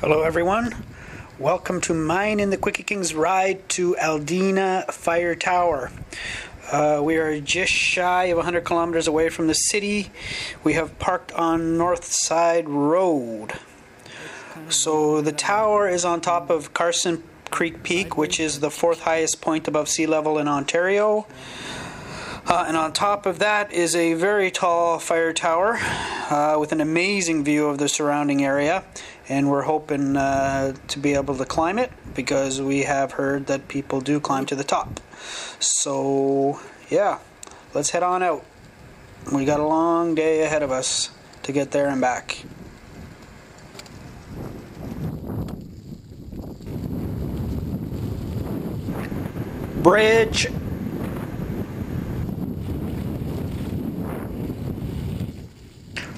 Hello everyone, welcome to mine and the Quickie King's ride to Aldina Fire Tower. We are just shy of 100 kilometers away from the city. We have parked on North Side Road. So the tower is on top of Carson Creek Peak, which is the fourth highest point above sea level in Ontario. And on top of that is a very tall fire tower with an amazing view of the surrounding area. And we're hoping to be able to climb it because we have heard that people do climb to the top. So yeah, let's head on out. We got a long day ahead of us to get there and back. Bridge.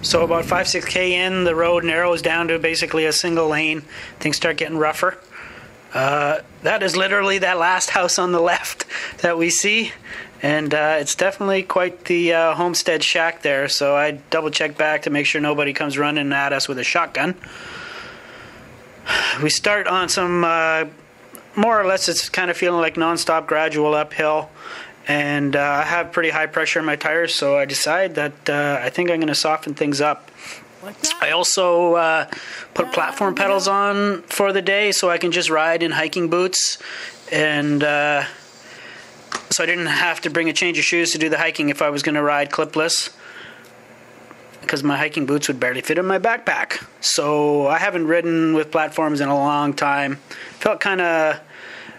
So about 5-6 in, the road narrows down to basically a single lane. Things start getting rougher. That is literally that last house on the left that we see. And it's definitely quite the homestead shack there. So I double check back to make sure nobody comes running at us with a shotgun. We start on some, more or less it's kind of feeling like non-stop gradual uphill. And I have pretty high pressure in my tires, so I decide that I think I'm going to soften things up. I also put platform pedals on for the day so I can just ride in hiking boots. And so I didn't have to bring a change of shoes to do the hiking if I was going to ride clipless, because my hiking boots would barely fit in my backpack. So I haven't ridden with platforms in a long time. Felt kind of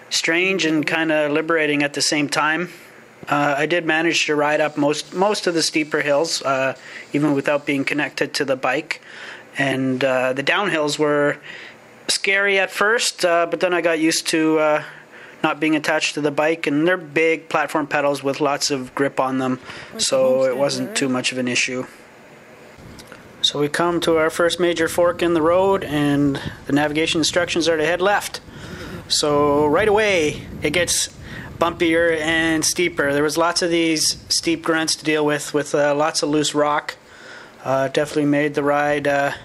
strange and kind of liberating at the same time. I did manage to ride up most of the steeper hills, even without being connected to the bike. And the downhills were scary at first, but then I got used to not being attached to the bike. And they're big platform pedals with lots of grip on them, so it wasn't too much of an issue. So we come to our first major fork in the road, and the navigation instructions are to head left. So right away, it gets bumpier and steeper. There was lots of these steep grunts to deal with lots of loose rock. Definitely made the ride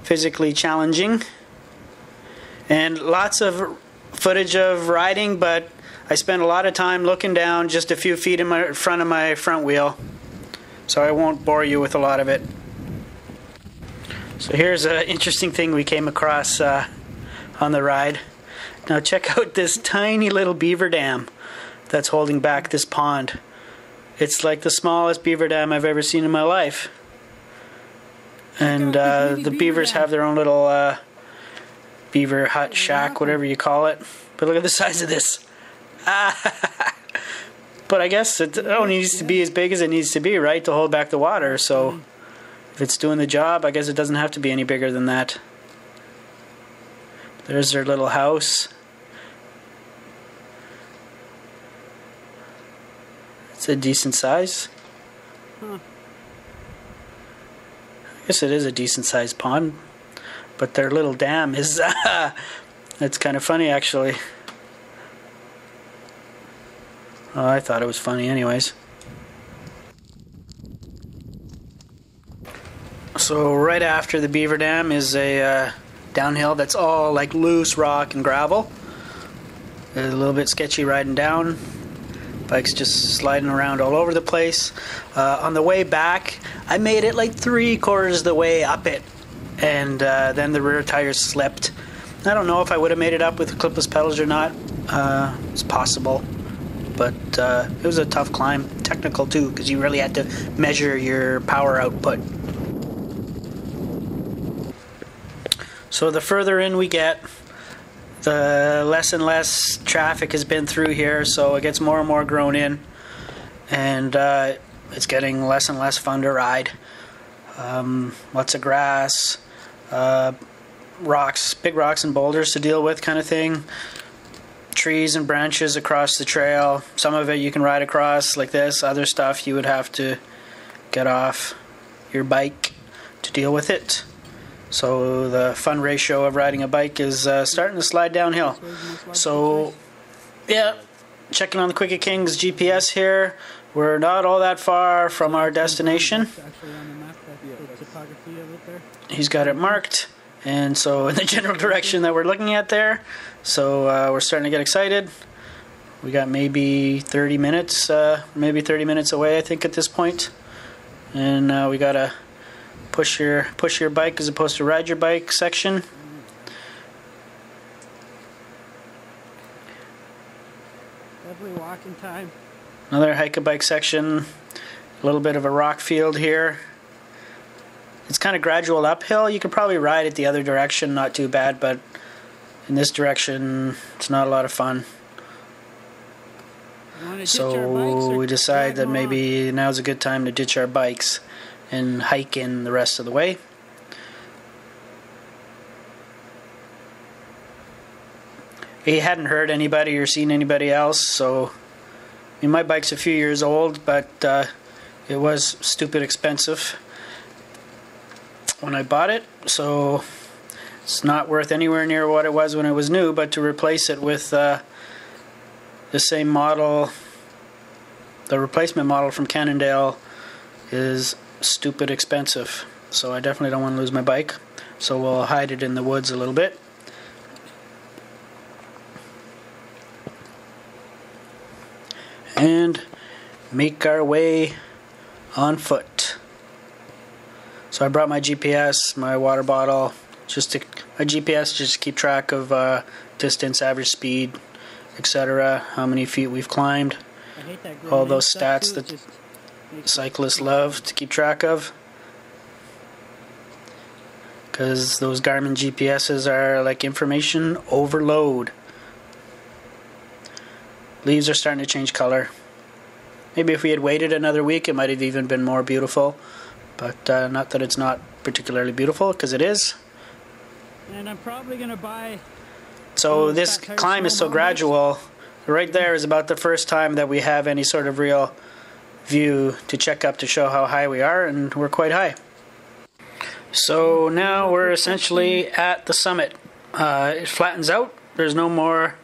physically challenging. And lots of footage of riding, but I spent a lot of time looking down just a few feet in front of my front wheel. So I won't bore you with a lot of it. So here's an interesting thing we came across on the ride. Now check out this tiny little beaver dam that's holding back this pond. It's like the smallest beaver dam I've ever seen in my life. And the beavers have their own little beaver hut, shack, whatever you call it. But look at the size of this. But I guess it only needs to be as big as it needs to be, right, to hold back the water. So if it's doing the job, I guess it doesn't have to be any bigger than that. There's their little house. It's a decent size. I guess it is a decent sized pond. But their little dam is... it's kind of funny, actually. Oh, I thought it was funny anyways. So right after the beaver dam is a... downhill that's all like loose rock and gravel. It's a little bit sketchy riding down. Bike's just sliding around all over the place. On the way back, I made it like 3/4 of the way up it, and then the rear tires slipped. I don't know if I would have made it up with clipless pedals or not. It's possible, but it was a tough climb, technical too, because you really had to measure your power output. So the further in we get, the less and less traffic has been through here, so it gets more and more grown in, and it's getting less and less fun to ride. Lots of grass, rocks, big rocks and boulders to deal with kind of thing. Trees and branches across the trail. Some of it you can ride across like this. Other stuff you would have to get off your bike to deal with it. So the fun ratio of riding a bike is starting to slide downhill. So yeah, checking on the Quickie King's GPS here. We're not all that far from our destination. He's got it marked. and so in the general direction that we're looking at there. So we're starting to get excited. We got maybe 30 minutes, away, I think, at this point. And we gotta push your bike as opposed to ride your bike section. Lovely walking time. Another hike a bike section. A little bit of a rock field here. It's kind of gradual uphill. You could probably ride it the other direction, not too bad, but in this direction, it's not a lot of fun. So we decide that maybe now's a good time to ditch our bikes and hike in the rest of the way. He hadn't heard anybody or seen anybody else, so I mean, my bike's a few years old, but it was stupid expensive when I bought it, so it's not worth anywhere near what it was when it was new, but to replace it with the same model, the replacement model from Cannondale, is stupid expensive. So I definitely don't want to lose my bike, so we'll hide it in the woods a little bit. And make our way on foot. So I brought my GPS, my water bottle, my GPS just to keep track of distance, average speed, etc., how many feet we've climbed, all those stats that cyclists love to keep track of, because those Garmin GPSs are like information overload. Leaves are starting to change color. Maybe if we had waited another week it might have even been more beautiful, but not that it's not particularly beautiful, because it is. And I'm probably going to buy... So this climb is so gradual. Right there is about the first time that we have any sort of real view to check up to show how high we are, and we're quite high. So now we're essentially at the summit. It flattens out. There's no more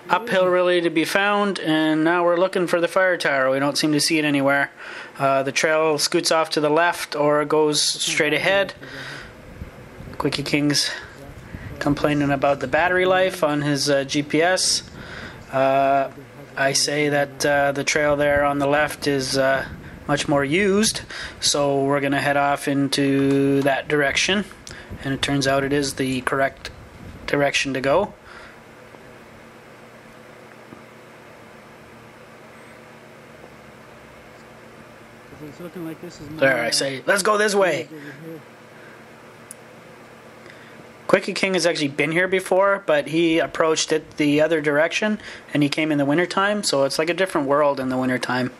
uphill really to be found, and now we're looking for the fire tower. We don't seem to see it anywhere. The trail scoots off to the left or goes straight ahead. Quickie King's complaining about the battery life on his GPS. I say that the trail there on the left is much more used, so we're going to head off into that direction, and it turns out it is the correct direction to go. It's looking like this is there, I say, let's go this way. Quickie King has actually been here before, but he approached it the other direction, and he came in the wintertime, so it's like a different world in the wintertime.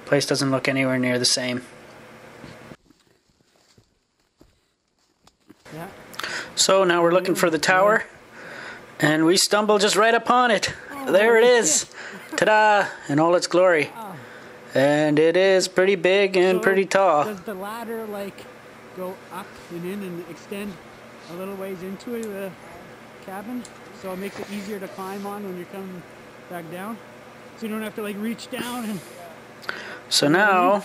Place doesn't look anywhere near the same. Yeah. So now we're looking for the tower, and we stumble just right upon it. There it is. Ta-da! In all its glory. And it is pretty big and pretty tall. Does the ladder like go up and in and extend a little ways into the cabin, so it makes it easier to climb on when you're coming back down, so you don't have to like reach down and... So now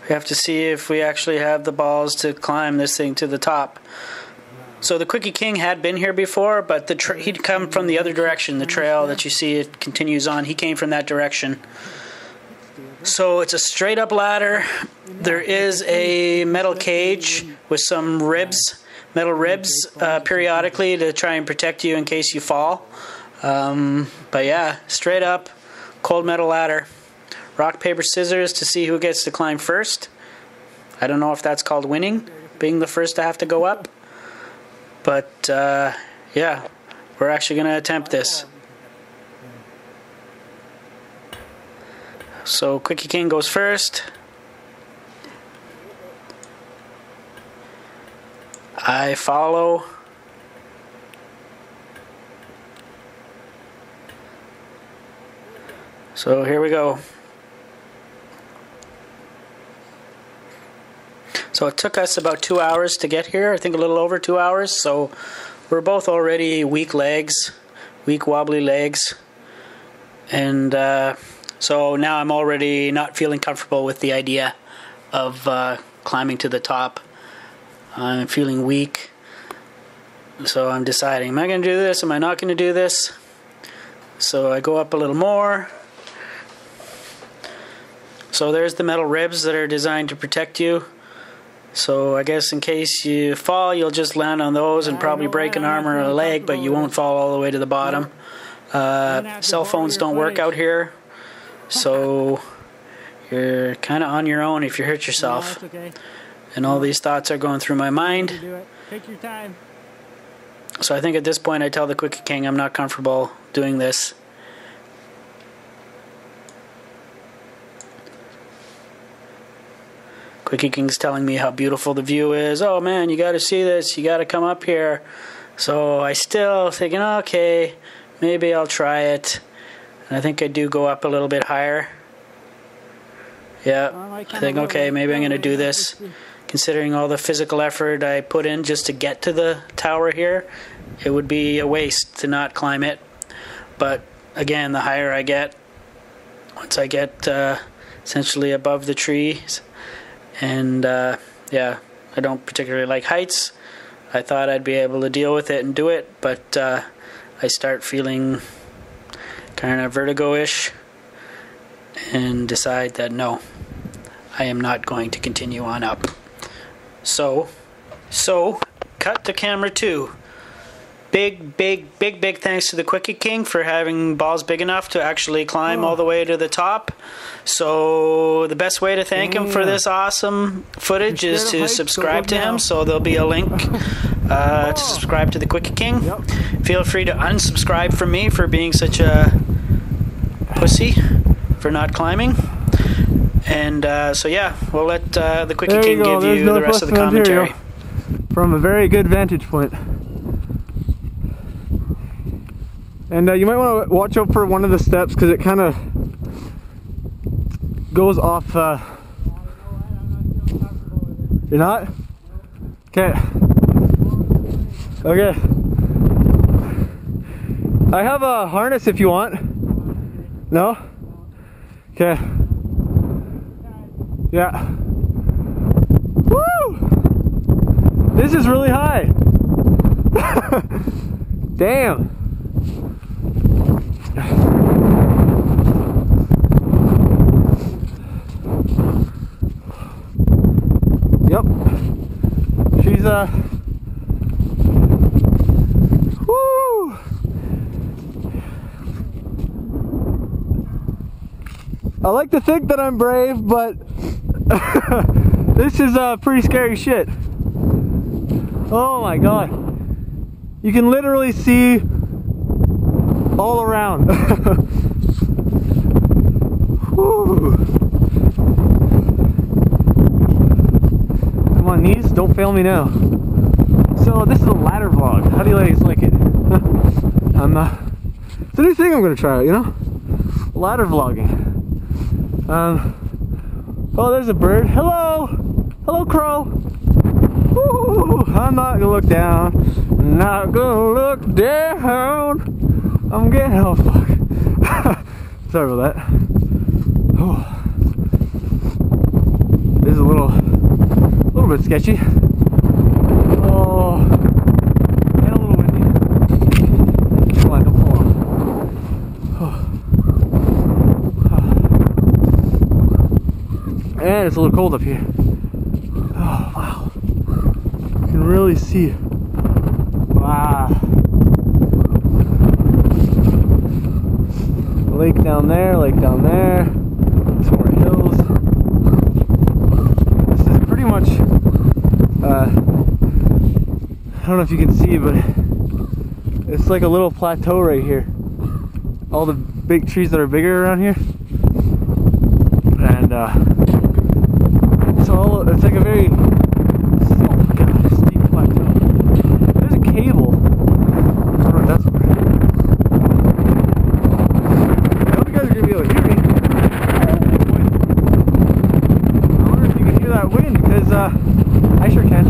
we have to see if we actually have the balls to climb this thing to the top. So the Quickie King had been here before, but he'd come from the other direction. The trail that you see it continues on, he came from that direction. So it's a straight up ladder. There is a metal cage with some ribs, metal ribs, periodically to try and protect you in case you fall. But yeah, straight up, cold metal ladder. Rock, paper, scissors to see who gets to climb first. I don't know if that's called winning, being the first to have to go up. But yeah, we're actually going to attempt this. So Quickie King goes first. I follow. So here we go. So it took us about 2 hours to get here. I think a little over 2 hours. So we're both already weak wobbly legs. And so now I'm already not feeling comfortable with the idea of climbing to the top. I'm feeling weak. So I'm deciding, am I going to do this? Am I not going to do this? So I go up a little more. So there's the metal ribs that are designed to protect you. So I guess in case you fall, you'll just land on those and probably break an arm or a leg, but you won't fall all the way to the bottom. Cell phones don't work out here, so you're kind of on your own if you hurt yourself. No, okay. And all these thoughts are going through my mind. Take your time. So I think at this point I tell the Quickie King I'm not comfortable doing this. Quickie King's telling me how beautiful the view is. Oh man, you got to see this. You got to come up here. So I still thinking, okay, maybe I'll try it. And I think I do go up a little bit higher. Yeah, I think, okay, maybe I'm going to do this. Considering all the physical effort I put in just to get to the tower here, it would be a waste to not climb it. But again, the higher I get, once I get essentially above the trees, and yeah, I don't particularly like heights. I thought I'd be able to deal with it and do it, but I start feeling kind of vertigo-ish and decide that no, I am not going to continue on up. So cut to camera 2. Big thanks to the Quickie King for having balls big enough to actually climb all the way to the top. So the best way to thank him for this awesome footage is to subscribe to him. So there'll be a link to subscribe to the Quickie King. Feel free to unsubscribe from me for being such a pussy for not climbing. And so yeah, we'll let the Quickie King give you the rest of the commentary. From a very good vantage point. And you might want to watch out for one of the steps because it kind of goes off. You're not? Okay. Okay. I have a harness if you want. No? Okay. Yeah. Woo! This is really high. Damn. Yep. She's woo! I like to think that I'm brave, but this is pretty scary shit. Oh my god. You can literally see all around. Whew. Come on, knees, don't fail me now. So this is a ladder vlog. How do you guys like it? It's a new thing I'm gonna try out, you know? Ladder vlogging. Oh, there's a bird. Hello! Hello, crow! Woo! I'm not gonna look down. Not gonna look down. I'm getting, oh fuck. Sorry about that. Oh. This is a little bit sketchy. Oh, and a little windy. Come on, don't fall off. Oh. And it's a little cold up here. Oh wow. You can really see. Wow. Lake down there, some more hills. This is pretty much, I don't know if you can see, but it's like a little plateau right here. All the big trees that are bigger around here. And it's like a very steep plateau. There's a cable. I don't know if that's I sure can.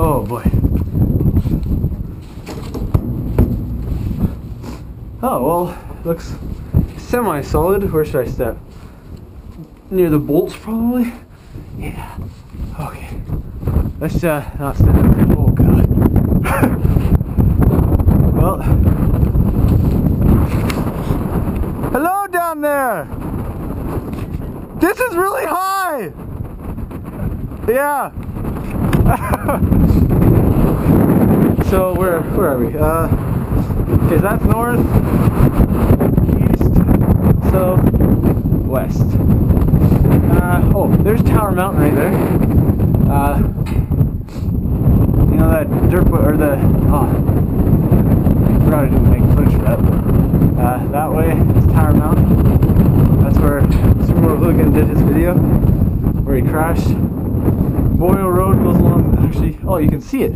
Oh boy. Oh, well, looks semi-solid. Where should I step? Near the bolts, probably? Yeah. Okay. Let's not step up there. Oh, God. Well. Hello down there! This is really high! Yeah. So, where are we? Okay, that's north, east, south, west. Oh, there's Tower Mountain right there. You know that dirt, or the, I forgot to make footage for that. That way is Tower Mountain. That's where Super Hooligan did his video, where he crashed. Boyle Road goes along, actually, oh, you can see it.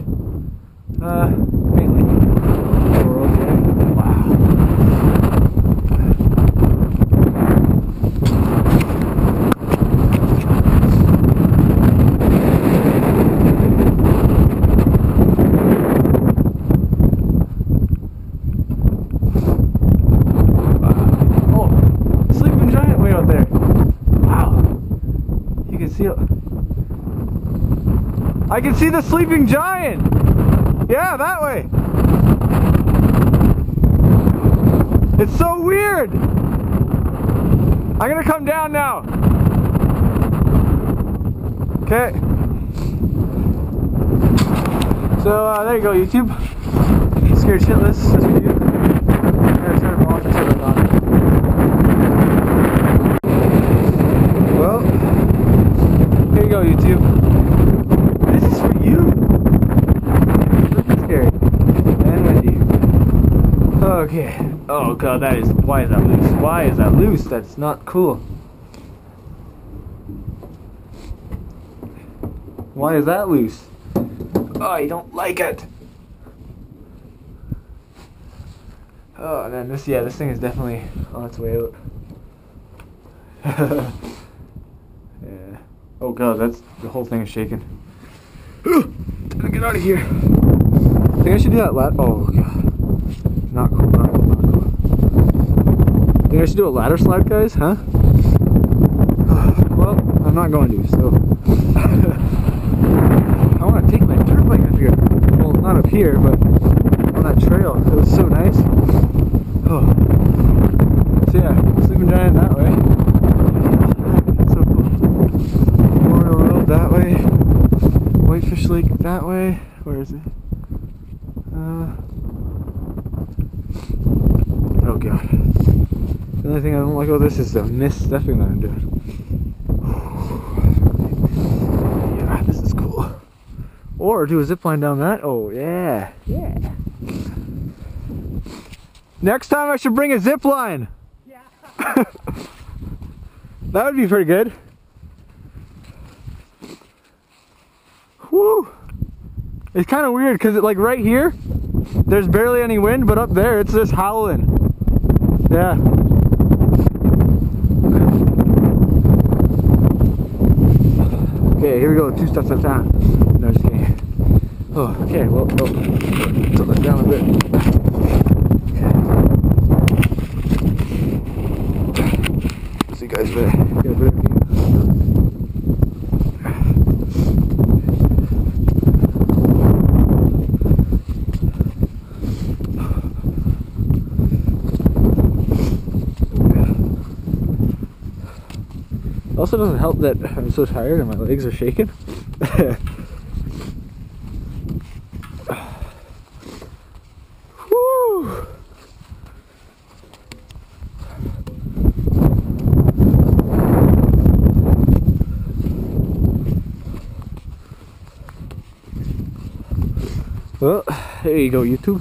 Mainly. Boyle Road there. Wow. I can see the sleeping giant! Yeah, that way! It's so weird! I'm gonna come down now! Okay. So, there you go, YouTube. Scared shitless, this video. I'm gonna turn it off and turn it on. Well, here you go, YouTube. This is for you. Freaking scary. And windy. Okay. Oh god, that is. Why is that loose? Why is that loose? That's not cool. Why is that loose? Oh, I don't like it. Oh, and then this, yeah, this thing is definitely on its way out. Yeah. Oh god, that's, the whole thing is shaking. Gotta get out of here. I think I should do that oh god. Not cool, not cool, not cool. Think I should do a ladder slide, guys, huh? Well, I'm not going to, so. I want to take my dirt bike up here. Well, not up here, but on that trail. It was so nice. Oh. So yeah, sleeping giant that way. That's so cool. Memorial Road that way. Whitefish Lake that way. Where is it? Oh god. The only thing I don't like about this is the misstepping that I'm doing. Yeah, this is cool. Or do a zip line down that. Oh yeah. Yeah. Next time I should bring a zip line. Yeah. That would be pretty good. Woo! It's kind of weird because like right here, there's barely any wind, but up there it's just howling. Yeah. Okay, here we go. 2 steps at a time. No, just kidding. Oh, okay. Well, tilt that down a bit. Okay. See you guys there. Get a better view. Also doesn't help that I'm so tired and my legs are shaking. Woo! Well, there you go, YouTube.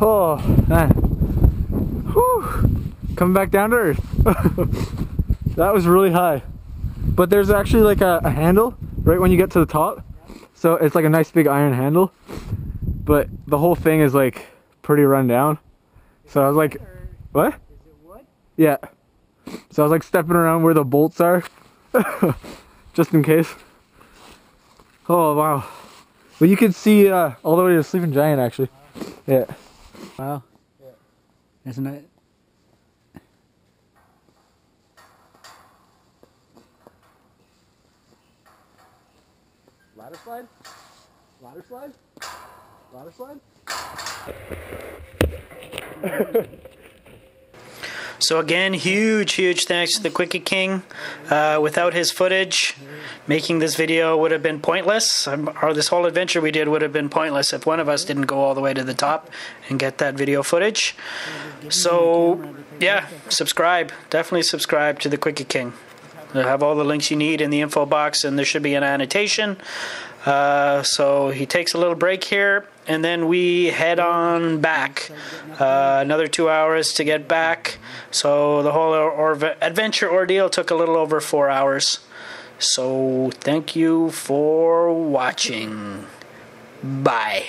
Oh man, whew. Coming back down to earth. That was really high, but there's actually like a handle right when you get to the top. So it's like a nice big iron handle, but the whole thing is like pretty run down. So I was like, what? Is it wood? Yeah. So I was like stepping around where the bolts are, just in case. Oh wow. But you can see all the way to Sleeping Giant actually. Yeah. Wow. Yeah. Isn't it? Ladder slide? Ladder slide? Ladder slide? So again, huge thanks to the Quickie King. Without his footage, making this video would have been pointless. Or this whole adventure we did would have been pointless if one of us didn't go all the way to the top and get that video footage. So yeah, subscribe. Definitely subscribe to the Quickie King. They'll have all the links you need in the info box, and there should be an annotation. So he takes a little break here, and then we head on back. Another 2 hours to get back. So the whole adventure ordeal took a little over 4 hours. So thank you for watching. Bye.